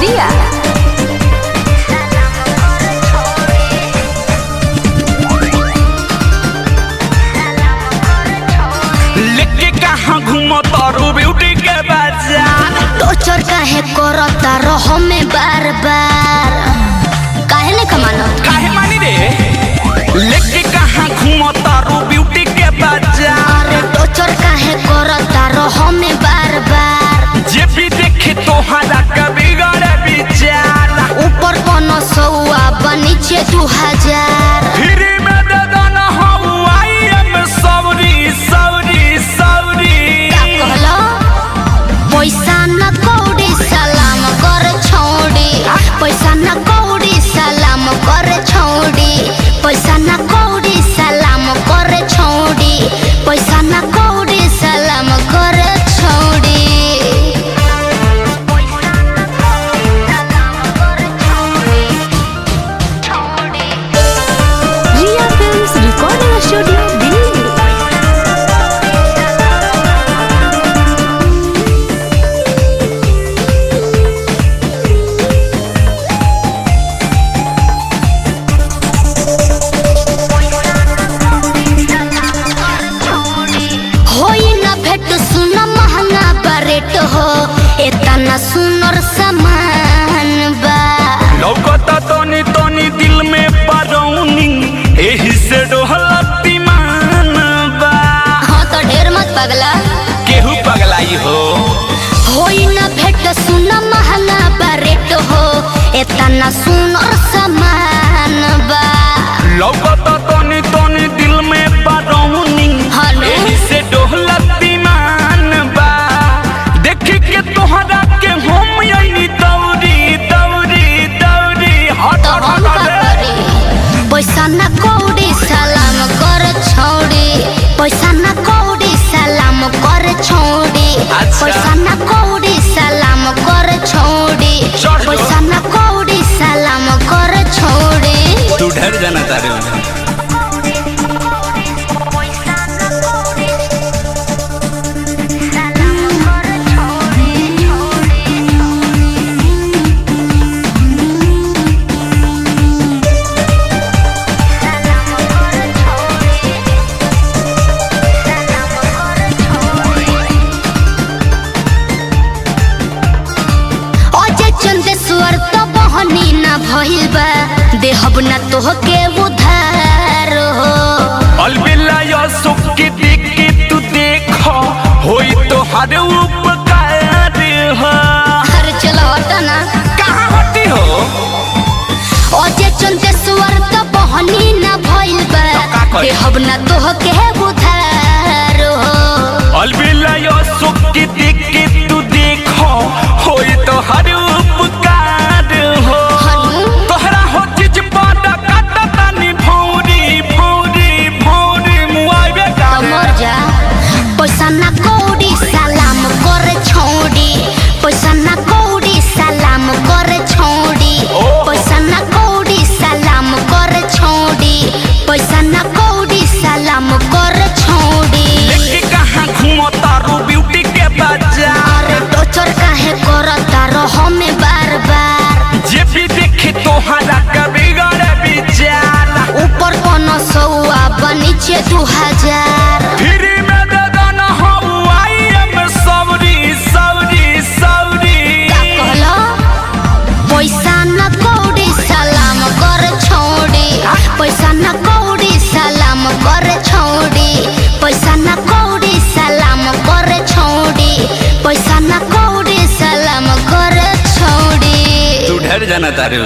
बलिया। लेके कहाँ घूमो तारू ब्यूटी के बाजार। टोचर काहे करता रहो में बार बार काहे ने कमानो काहे मानी रे। लेके कहाँ घूमो तारू ब्यूटी के बाजार। टोचर काहे करता रहो में बार बार जे भी देखे तोहरा कभी गड़े विचार। ऊपर 500 नीचे 2000 फिर में दे देना हवाई में सवरी सवरी सवरी। का कहलो पैसा न कौड़ी सलाम कर छोड़ी पैसा न कौड़ी सलाम कर छोड़ी पैसा न कौड़ी सलाम कर छोड़ी पैसा न कौड़ी सलाम कर छोड़ी। रिया फिल्म्स रिकॉर्डिंग स्टूडियो दिल्ली। होई न भेट सुन महंगा बरेट हो एतना सुनर सामान बा। लौकता तोनी तोनी दिल में परौनी एही से डोहलती मान बा। हाँ तो ढेर मत पगला। केहू पगलाई हो। होई न भेट सुन महंगा बरेट हो एतना सुनर सामान बा। लौकता तोनी तोनी दिल में परौनी हेलो। एही से डोहलती मान बा। देख के तोहरा के हम यही दौड़ी दौड़ी दौड़ी हट तो हम का करी पैसा न कौड़ी सलाम कर छोड़ी पैसा न कौड़ी सलाम कर छोड़ी अच्छा। पैसा न कौड़ी सलाम कर छोड़ी चढ़ जो। पैसा न कौड़ी सलाम कर छोड़ी। तू डर जाना तारे। अजय चंदेश्वर तो बहनी न भइल बा देहब न तोहके उधार हो। अलबिला या सुख के देख के तू देखो होई तो हर उपकार हो। अरे चलो हटा ना कहाँ होती हो। अजय चंदेश्वर तो बहनी न भइल बा का करी? देहब न तोहके उधार हो। अलबिला या सुख के देख के तू देखो होई तो हर उपकार हो। हनु तोहरा हो चीज पाटा काटा तानी भौरी भौरी भौरी मुआइबे तो का। मर जा पैसा न कौड़ी सलाम कर छोड़ी पैसा न कौड़ी सलाम कर छोड़ी पैसा न कौड़ी सलाम कर छोड़ी पैसा न कौड़ी सलाम कर छोड़ी। लेके कहाँ घूमो तारू ब्यूटी के बाजार। अरे टोचर काहे करता रहो में बार बार जे भी देखे तोहरा कभी गड़े विचार। ऊपर 500 नीचे 2000 फिर में दे देना हवाई में सवरी सवरी सवरी। का कहलो पैसा न कौड़ी सलाम कर छोड़ी पैसा न कौड़ी सलाम कर छोड़ी पैसा न कौड़ी सलाम कर छोड़ी पैसा न कौड़ी सलाम कर छोड़ी। तू डर जाना तारे।